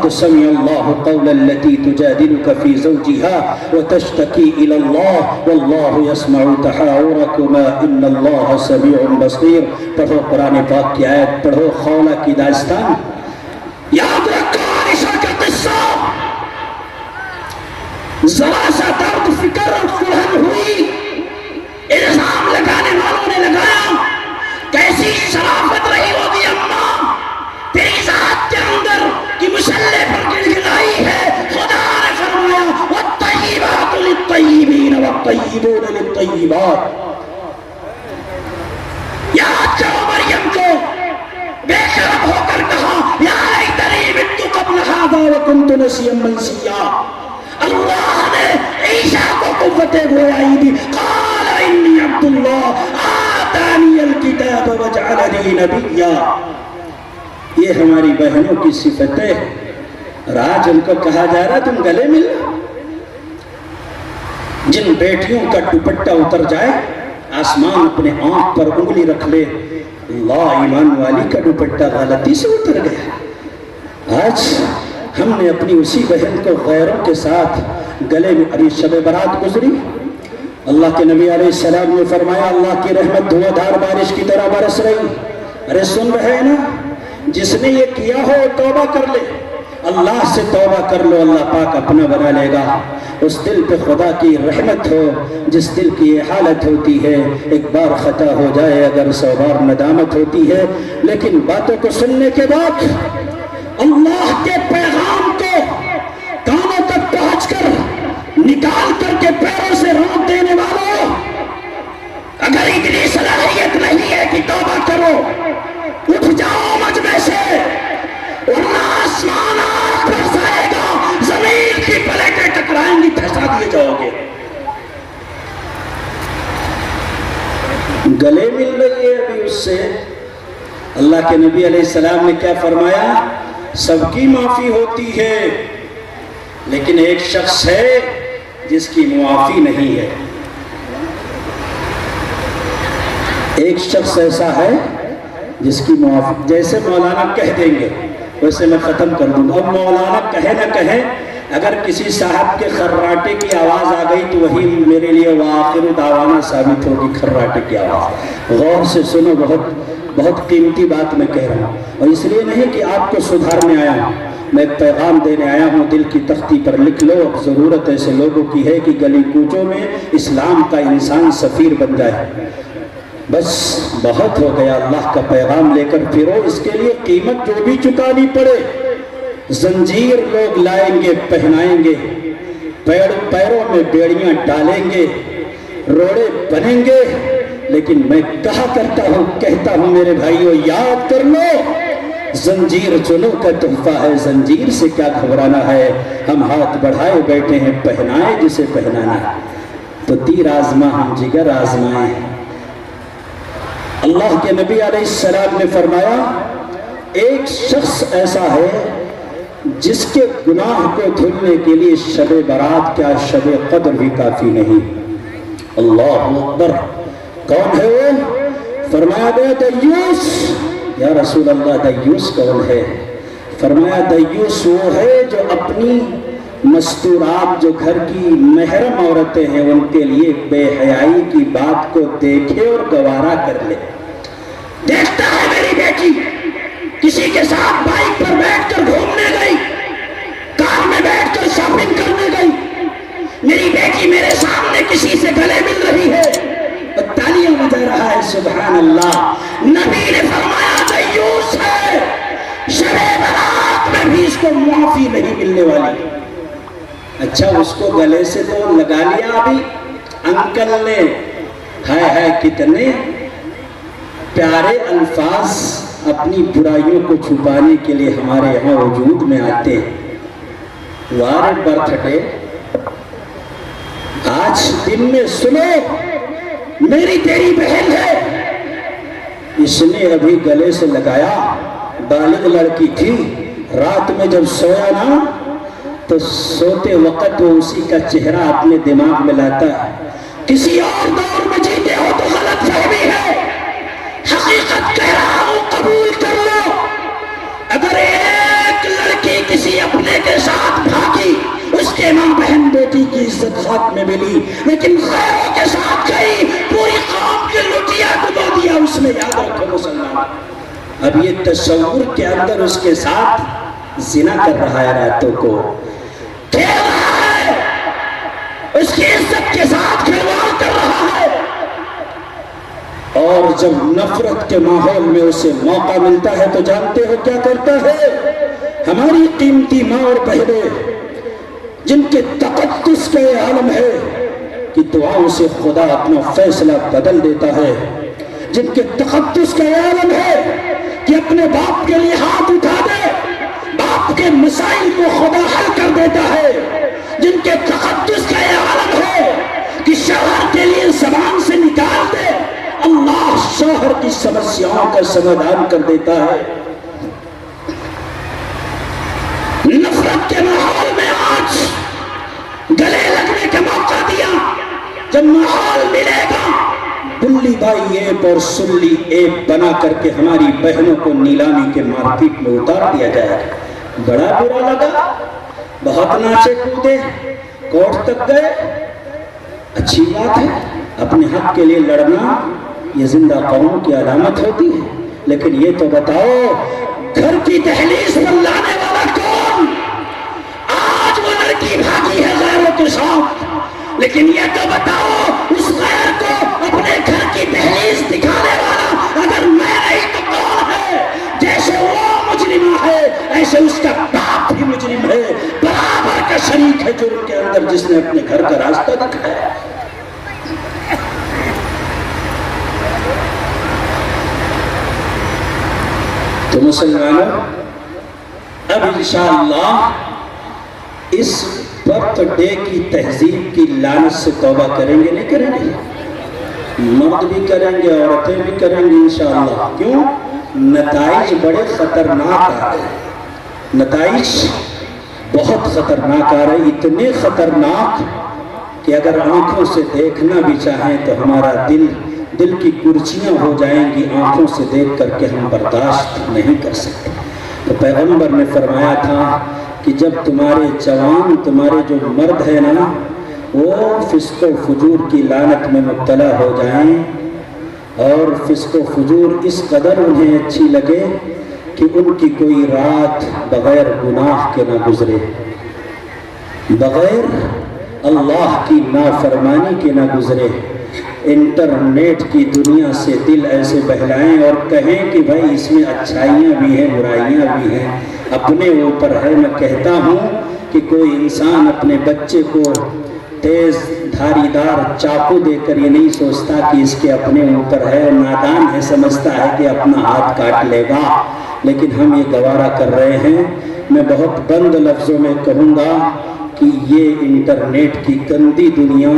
قد سمع الله قول التي تجادلك في زوجها وتشتكي إلى الله والله يسمع تحاوركما إن الله سميع بصير. پڑھو قرآن پاک کی آیت، پڑھو خولہ کی داستان. یاد رکھو عائشہ کا قصہ. ذرا سا درد فکر اور سلہن ہوئی، الزام لگانے والوں نے لگایا. کیسی شرافت رہی ہوگی اماں، تیری ذات کے اندر کی مسلح پر گڑگڑائی ہے. خدا نے فرمایا والطیبات للطیبین والطیبون للطیبات. یاد کرو مریم کو بے شرم ہو کر کہا یا لیتنی مت قبل ھذا وکنت نسیا منسیا. اللہ نے عیسیٰ کو قوت گویائی دی. قال انی عبد اللہ آتانی الکتاب وجعلنی نبیا. یہ ہماری بہنوں کی صفتیں، اور آج ان کو کہا جا رہا تم گلے مل. جن بیٹیوں کا دوپٹہ اتر جائے آسمان اپنے آنکھ پر انگلی رکھ لے. اللہ ایمان والی کا دوپٹہ غلطی سے اتر گیا. آج ہم نے اپنی اسی بہن کو غیروں کے ساتھ گلے میں. ابھی شب برات گزری، اللہ کے نبی علیہ السلام نے فرمایا اللہ کی رحمت دھواں دھار بارش کی طرح برس رہی. ارے سن رہے ہیں نا، جس نے یہ کیا ہو توبہ کر لے، اللہ سے توبہ کر لو، اللہ پاک اپنا بنا لے گا. اس دل پہ خدا کی رحمت ہو جس دل کی یہ حالت ہوتی ہے، ایک بار خطا ہو جائے اگر 100 بار ندامت ہوتی ہے. لیکن باتوں کو سننے کے بعد اللہ کے پیغام کو کانوں تک پہنچ کر نکال کر کے پیروں سے روک دینے والوں، اگر اتنی صلاحیت نہیں ہے کہ توبہ کرو، اٹھ جاؤ مجمع سے، ورنہ آسمان آگ برسائے گا، زمین کی پلیٹیں ٹکرائیں گی، پھنسا دیے جاؤ گے. گلے مل رہی ہے ابھی اس سے. اللہ کے نبی علیہ السلام نے کیا فرمایا؟ سب کی معافی ہوتی ہے لیکن ایک شخص ہے جس کی معافی نہیں ہے. ایک شخص ایسا ہے جس کی معافی، جیسے مولانا کہہ دیں گے ویسے میں ختم کر دوں گا. اب مولانا کہے نہ کہے، اگر کسی صاحب کے خراٹے کی آواز آ گئی تو وہی میرے لیے وآخر دعوانا ثابت ہوگی. خراٹے کی آواز غور سے سنو، بہت قیمتی بات میں کہہ رہا ہوں. اور اس لیے نہیں کہ آپ کو سدھارنے آیا ہوں، میں ایک پیغام دینے آیا ہوں. دل کی تختی پر لکھ لو. اب ضرورت ایسے لوگوں کی ہے کہ گلی کوچوں میں اسلام کا انسان سفیر بن جائے. بس بہت ہو گیا. اللہ کا پیغام لے کر پھرو. اس کے لیے قیمت جو بھی چکانی پڑے، زنجیر لوگ لائیں گے پہنائیں گے، پیروں میں بیڑیاں ڈالیں گے، روڑے بنیں گے. لیکن میں کہتا ہوں میرے بھائیو، یاد کر لو زنجیر چلو کا تحفہ ہے. زنجیر سے کیا گھبرانا ہے؟ ہم ہاتھ بڑھائے بیٹھے ہیں، پہنائے جسے پہنانا ہے. تو تیر آزما ہم جگر آزمائیں. اللہ کے نبی علیہ السلام نے فرمایا ایک شخص ایسا ہے جس کے گناہ کو دھلنے کے لیے شب برات کیا شب قدر بھی کافی نہیں. اللہ اکبر. کون ہے وہ؟ فرمایا گیا دیوس. یا رسول اللہ دیوس کون ہے؟ فرمایا دیوس وہ ہے جو اپنی مستورات، جو گھر کی محرم عورتیں ہیں، ان کے لیے بے حیائی کی بات کو دیکھے اور گوارا کر لے. دیکھتا ہے میری بیٹی کسی کے ساتھ بائک پر بیٹھ کر گھومنے گئی، کار میں بیٹھ کر شاپنگ کرنے گئی، میری بیٹی میرے سامنے کسی سے گلے مل رہی ہے، تالیاں بجا رہا ہے. سبحان اللہ. نبی نے فرمایا دیوس ہے، شب برات میں بھی اس کو معافی نہیں ملنے والی. اچھا اس کو گلے سے تو لگا لیا ابھی انکل نے. ہائے کتنے پیارے الفاظ اپنی برائیوں کو چھپانے کے لیے ہمارے یہاں وجود میں آتے ہیں. وارڈ برتھ ڈے آج دن میں سنو، میری تیری بہن ہے، اس نے ابھی گلے سے لگایا. بالغ لڑکی تھی، رات میں جب سویا نا تو سوتے وقت وہ اسی کا چہرہ اپنے دماغ میں لاتا ہے. کسی اور دور میں جیتے ہو تو غلط فہمی ہے، حقیقت کہہ رہا ہوں قبول کر لو. اگر ایک لڑکی کسی اپنے کی عزت خاک میں ملی، لیکن غیروں کے ساتھ گئی، پوری قوم کی لٹیا ڈبو دیا اس نے۔ یاد رکھو مسلمان، اب یہ تصور کے اندر اس کے ساتھ زنا کر رہا ہے، راتوں کو کھیل رہا ہے، اس کی عزت کے ساتھ کھلواڑ کر رہا ہے، اور جب نفرت کے ماحول میں اسے موقع ملتا ہے تو جانتے ہو کیا کرتا ہے؟ ہماری قیمتی ماں اور بہنیں جن کے تقدس کا یہ عالم ہے کہ دعاؤں سے خدا اپنا فیصلہ بدل دیتا ہے، جن کے تقدس کا یہ عالم ہے کہ اپنے باپ کے لیے ہاتھ اٹھا دے، باپ کے مسائل کو خدا حل کر دیتا ہے، جن کے تقدس کا یہ عالم ہے کہ شوہر کے لیے زبان سے نکال دے، اللہ شوہر کی سمسیاؤں کا سمادھان کر دیتا ہے۔ نفرت کے ماحول میں آج گلے لگنے کا موقع دیا، جب ماحول ملے گا بلی بائی ایپ اور سلی ایپ بنا کر کے ہماری بہنوں کو نیلامی کے مارکیٹ میں اتار دیا جائے گا۔ بڑا برا لگا، بہت ناچے کودے، کورٹ تک گئے، اچھی بات ہے، اپنے حق کے لیے لڑنا یہ زندہ قوم کی علامت ہوتی ہے، لیکن یہ تو بتاؤ گھر کی دہلیز پر لانے والا کون؟ آج وہ لڑکی بھاگی ہے غیروں کے ساتھ، لیکن یہ تو بتاؤ اس غیر کو اپنے گھر کی دہلیز دکھانے والا اگر میں نہیں تو کون ہے؟ جیسے وہ مجرمہ ہے ایسے اس کا باپ بھی مجرم ہے، برابر کا شریک ہے جرم کے اندر، جس نے اپنے گھر کا راستہ دکھایا۔ تو مسلمانوں، اب انشاءاللہ اس برتھ ڈے کی تہذیب کی لعنت سے توبہ کریں گے، نہیں کریں گے؟ مرد بھی کریں گے، عورتیں بھی کریں گے انشاءاللہ۔ کیوں؟ نتائج بڑے خطرناک آ رہے ہیں، نتائج بہت خطرناک آ رہے ہیں، اتنے خطرناک کہ اگر آنکھوں سے دیکھنا بھی چاہیں تو ہمارا دل کی کرچیاں ہو جائیں گی، آنکھوں سے دیکھ کر کے ہم برداشت نہیں کر سکتے۔ تو پیغمبر نے فرمایا تھا کہ جب تمہارے جوان، تمہارے جو مرد ہیں نا، وہ فسق و فجور کی لعنت میں مبتلا ہو جائیں، اور فسق و فجور اس قدر انہیں اچھی لگے کہ ان کی کوئی رات بغیر گناہ کے نہ گزرے، بغیر اللہ کی نافرمانی کے نہ گزرے، انٹرنیٹ کی دنیا سے دل ایسے بہلائیں اور کہیں کہ بھائی اس میں اچھائیاں بھی ہیں، برائیاں بھی ہیں، اپنے اوپر ہے۔ میں کہتا ہوں کہ کوئی انسان اپنے بچے کو تیز دھاری دار چاقو دے کر یہ نہیں سوچتا کہ اس کے اپنے اوپر ہے، نادان ہے، سمجھتا ہے کہ اپنا ہاتھ کاٹ لے گا، لیکن ہم یہ گوارا کر رہے ہیں۔ میں بہت بند لفظوں میں کہوں گا کہ یہ انٹرنیٹ کی گندی دنیا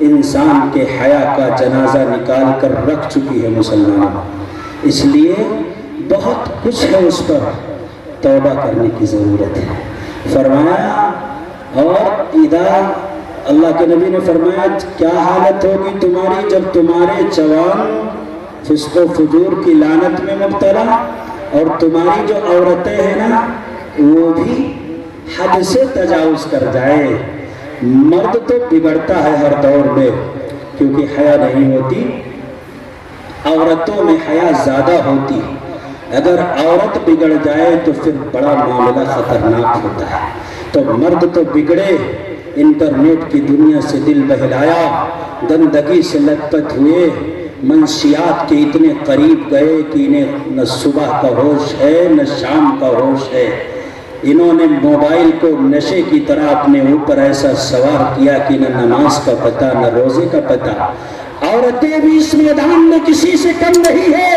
انسان کے حیا کا جنازہ نکال کر رکھ چکی ہے مسلمانوں، اس لیے بہت کچھ ہے اس پر توبہ کرنے کی ضرورت ہے۔ فرمایا اور اذا، اللہ کے نبی نے فرمایا کیا حالت ہوگی تمہاری جب تمہارے جوان فسق و فجور کی لعنت میں مبتلا، اور تمہاری جو عورتیں ہیں نا وہ بھی حد سے تجاوز کر جائے۔ مرد تو بگڑتا ہے ہر دور میں کیونکہ حیا نہیں ہوتی، عورتوں میں حیا زیادہ ہوتی، اگر عورت بگڑ جائے تو پھر بڑا معاملہ خطرناک ہوتا ہے۔ تو مرد تو بگڑے، انٹرنیٹ کی دنیا سے دل بہلایا، گندگی سے لت پت ہوئے، منشیات کے اتنے قریب گئے کہ انہیں نہ صبح کا ہوش ہے نہ شام کا ہوش ہے۔ انہوں نے موبائل کو نشے کی طرح اپنے اوپر ایسا سوار کیا کہ نہ نماز کا پتہ نہ روزے کا پتہ۔ عورتیں بھی اس میدان میں کسی سے کم نہیں ہے،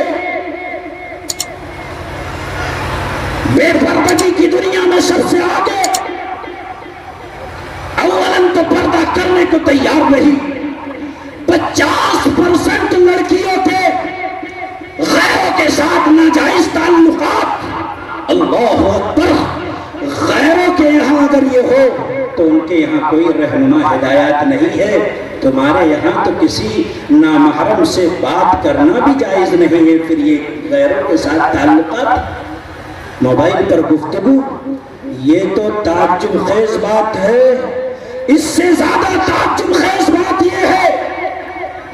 بے پردگی کی دنیا میں سب سے آگے، اولاً تو پردہ کرنے کو تیار نہیں۔ 50% لڑکیوں کے غیروں کے ساتھ ناجائز تعلقات، اللہ اکبر۔ غیروں کے یہاں اگر یہ ہو تو ان کے یہاں کوئی رہنما ہدایات نہیں ہے۔ تمہارے یہاں تو کسی نامحرم سے بات کرنا بھی جائز نہیں ہے، پھر یہ غیروں کے ساتھ تعلقات، موبائل پر گفتگو، یہ تو تعجب خیز بات ہے اس سے زیادہ تعجب خیز بات یہ ہے،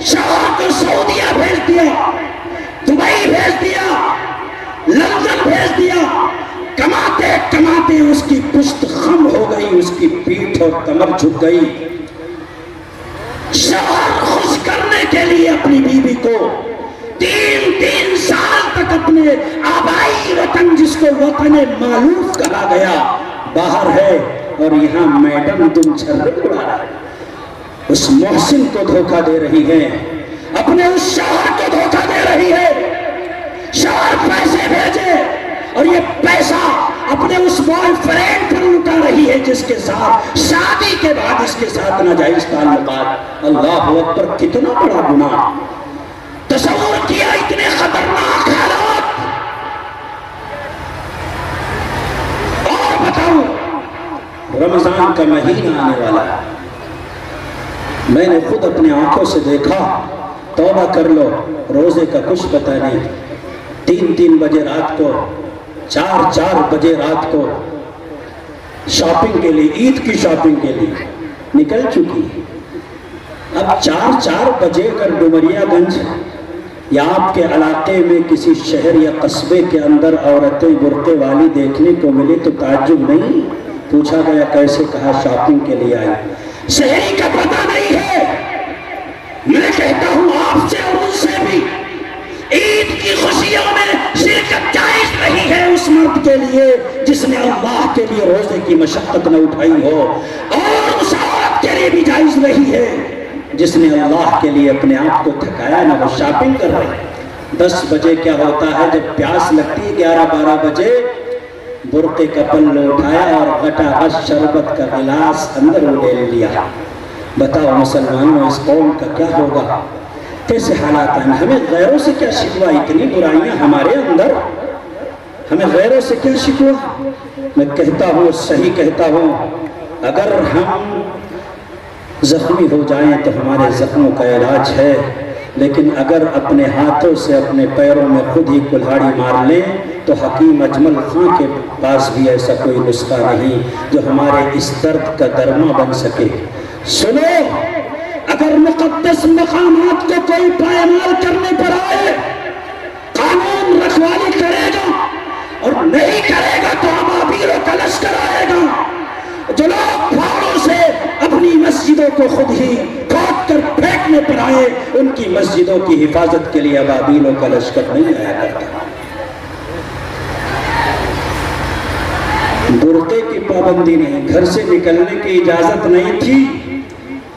شوہر کو سعودیہ بھیج دیا، دبئی بھیج دیا، لندن بھیج دیا، کماتے کماتے اس کی پشت خم ہو گئی، اس کی پیٹھ اور کمر جھک گئی۔ شوہر خوش کرنے کے لیے اپنی بیوی کو 3 سال تک اپنے آبائی وطن، جس کو وطن معلوف کہا گیا، باہر ہے، اور یہاں میڈم تم چھرے اڑا رہا ہے، اس محسن کو دھوکہ دے رہی ہے، اپنے اس شوہر کو دھوکہ دے رہی ہے۔ شوہر پیسے بھیجے اور یہ پیسہ اپنے اس بوائے فرینڈ پر لٹا رہی ہے، جس کے ساتھ شادی کے بعد اس کے ساتھ ناجائز تعلقات۔ اللہ اکبر، کتنا بڑا گناہ! تصور کیا اتنے خطرناک حالات! اور بتاؤ، رمضان کا مہینہ آنے والا ہے، میں نے خود اپنے آنکھوں سے دیکھا، توبہ کر لو، روزے کا کچھ پتہ نہیں، 3 بجے رات کو، 4 بجے رات کو شاپنگ کے لیے، عید کی شاپنگ کے لیے نکل چکی۔ اب 4 بجے اگر ڈومریا گنج یا آپ کے علاقے میں کسی شہر یا قصبے کے اندر عورتیں برقعے والی دیکھنے کو ملی تو تعجب نہیں؟ پوچھا گیا کیسے؟ کہا شاپنگ کے لیے آئی۔ شہری کا پتہ نہیں ہے۔ میں کہتا ہوں آپ سے اور ان سے بھی، عید کی خوشیوں میں شرکت جائز نہیں ہے اس مرد کے لیے جس نے اللہ کے لیے روزے کی مشقت نہ اٹھائی ہو، اور اس عورت کے لیے بھی جائز نہیں ہے جس نے اللہ کے لیے اپنے آپ کو تھکایا نہ وہ شاپنگ کر رہے۔ 10 بجے کیا ہوتا ہے جب پیاس لگتی ہے، 11-12 بجے برقعے کا پلو اٹھایا اور غٹا غش شربت کا گلاس اندر اڈیل لیا۔ بتاؤ مسلمانوں، اس قوم کا کیا ہوگا؟ کیسے حالات ہیں؟ ہمیں غیروں سے کیا شکوہ؟ اتنی برائیاں ہمارے اندر، ہمیں غیروں سے کیا شکوہ؟ میں کہتا ہوں، صحیح کہتا ہوں، اگر ہم زخمی ہو جائیں تو ہمارے زخموں کا علاج ہے، لیکن اگر اپنے ہاتھوں سے اپنے پیروں میں خود ہی کلہاڑی مار لیں تو حکیم اجمل خان کے پاس بھی ایسا کوئی نسخہ نہیں جو ہمارے اس درد کا درما بن سکے۔ سنو، اگر مقدس مقامات کو کوئی پائمال کرنے پر آئے، قانون رکھوالی کرے گا، اور نہیں کرے گا تو ابابیلوں کا لشکر آئے گا۔ جو لوگ پھاڑوں سے اپنی مسجدوں کو خود ہی کھود کر پھینکنے پر آئے، ان کی مسجدوں کی حفاظت کے لیے ابابیلوں کا لشکر نہیں آیا کرتا۔ برقعے کی پابندی نہیں، گھر سے نکلنے کی اجازت نہیں تھی،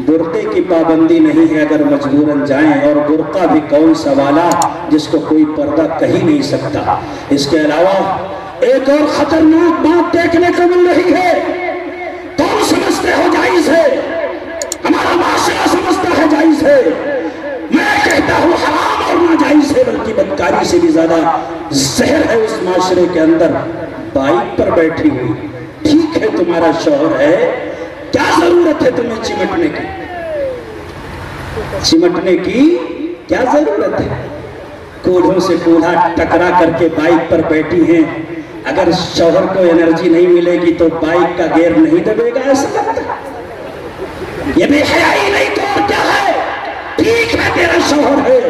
برقعے کی پابندی نہیں ہے اگر مجبوراً جائیں، اور برقع بھی کون سا والا جس کو کوئی پردہ کہی نہیں سکتا۔ اس کے علاوہ ایک اور خطرناک بات دیکھنے کو مل رہی ہے، تم سمجھتے ہو جائز ہے، ہمارا معاشرہ سمجھتا ہے جائز ہے، میں کہتا ہوں حرام اور ناجائز ہے، بلکہ بدکاری سے بھی زیادہ زہر ہے اس معاشرے کے اندر۔ بائک پر بیٹھی ہوئی، ٹھیک ہے تمہارا شوہر ہے، کیا ضرورت ہے تمہیں چمٹنے کی؟ چمٹنے کی کیا ضرورت ہے؟ کولہوں سے کولہا ٹکرا کر کے بائک پر بیٹھی ہیں، اگر شوہر کو انرجی نہیں ملے گی تو بائک کا گیئر نہیں دبے گا، ایسا لگتا ہے؟ یہ بے حیائی نہیں تو اور کیا ہے؟ ٹھیک ہے تیرا شوہر ہے،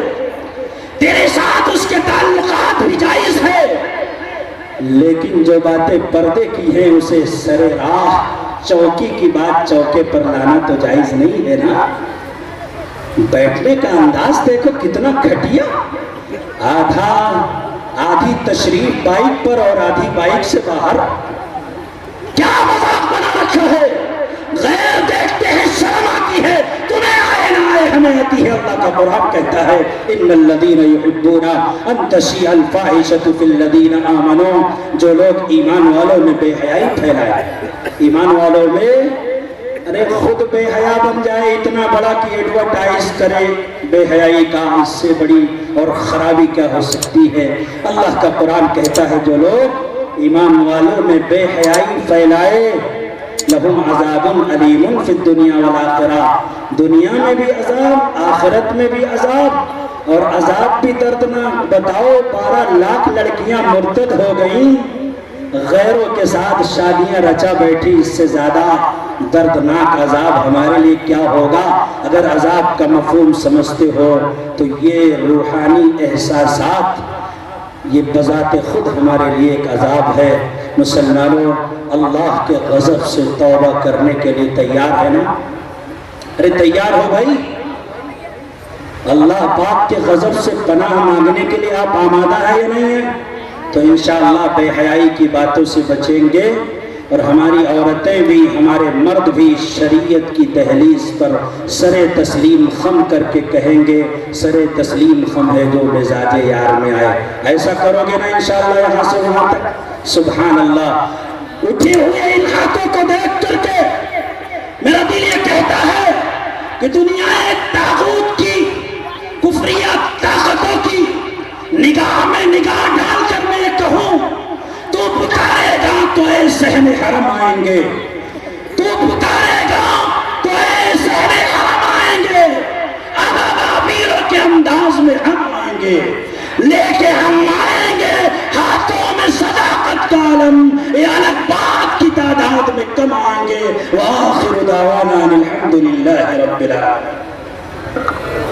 تیرے ساتھ اس کے تعلقات بھی جائز ہے، لیکن جو باتیں پردے کی ہیں اسے سر راہ چوکی کی بات چوکے پر لانا تو جائز نہیں ہے نا۔ بیٹھنے کا انداز دیکھو کتنا گھٹیا، آدھی تشریف بائک پر اور آدھی بائک سے باہر، کیا مذاق بنا رکھا ہے؟ غیر دیکھتے ہیں شرم آتی ہے، تمہیں آئے نہ آئے ہمیں آتی ہے۔ اللہ کا قرآن کہتا ہے ان الذین یحبون ان تشیع الفاحشۃ فی الذین آمنوا، جو لوگ ایمان والوں میں بے حیائی پھیلائے، ایمان والوں میں، ارے خود بے حیا بن جائے اتنا بڑا کہ ایڈورٹائز کرے بے حیائی کا، اس سے بڑی اور خرابی کیا ہو سکتی ہے؟ اللہ کا قرآن کہتا ہے جو لوگ ایمان والوں میں بے حیائی پھیلائے لہم عذاب علیم فی الدنیا والآخرہ، دنیا میں بھی عذاب، آخرت میں بھی عذاب، اور عذاب بھی دردناک۔ بتاؤ 12 لاکھ لڑکیاں مرتد ہو گئیں، غیروں کے ساتھ شادیاں رچا بیٹھی، اس سے زیادہ دردناک عذاب ہمارے لیے کیا ہوگا اگر عذاب کا مفہوم سمجھتے ہو تو یہ روحانی احساسات یہ بذات خود ہمارے لیے ایک عذاب ہے۔ مسلمانوں، اللہ کے غضب سے توبہ کرنے کے لیے تیار ہے نا؟ ارے تیار ہو بھائی؟ اللہ پاک کے غضب سے پناہ مانگنے کے لیے آپ آمادہ ہیں یا نہیں ہیں؟ تو انشاءاللہ بے حیائی کی باتوں سے بچیں گے، اور ہماری عورتیں بھی ہمارے مرد بھی شریعت کی دہلیز پر سر تسلیم خم کر کے کہیں گے سر تسلیم خم ہے جو مزاج یار میں آئے۔ ایسا کرو گے نا انشاءاللہ یہاں سے وہاں تک؟ سبحان اللہ۔ اٹھے ہوئے ان ہاتھوں کو دیکھ کر کے میرا دل یہ کہتا ہے کہ دنیا طاغوت کی کفریہ طاقتوں کی نگاہ میں نگاہ ڈال کر میں کہوں تو پکارے گا تو اے صحن حرم آئیں گے، تو پکارے گا تو اے صحن حرم آئیں گے، ابابیلوں کے انداز میں ہم آئیں گے، لے کے ہم آئیں گے ہاتھوں میں صداقت کا علم، یہ الگ بات کی تعداد میں کم آئیں گے۔ وآخر دعوانا الحمدللہ رب العالمین۔